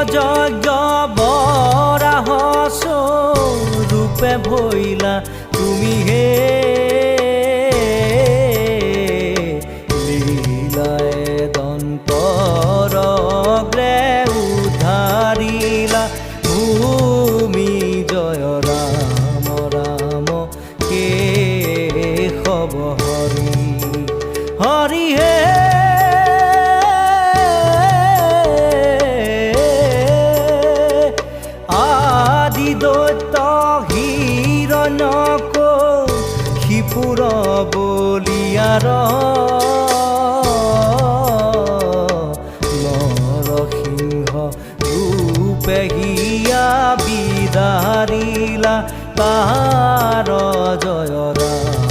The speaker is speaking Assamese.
যজ্ঞ বৰাহ স্বৰূপে ভৈলা তুমি হে লীলায়ে দন্তৰ অগ্ৰে উদ্ধাৰিলা ভূমি জয় ৰাম ৰাম কেশৱ হৰি হৰি হে দৈত্য হিৰণ্যক ক্ষিপুৰ বলিয়াৰ নৰসিংহ ৰূপে হিয়া বিদাৰিলা তাৰ জয় ৰাম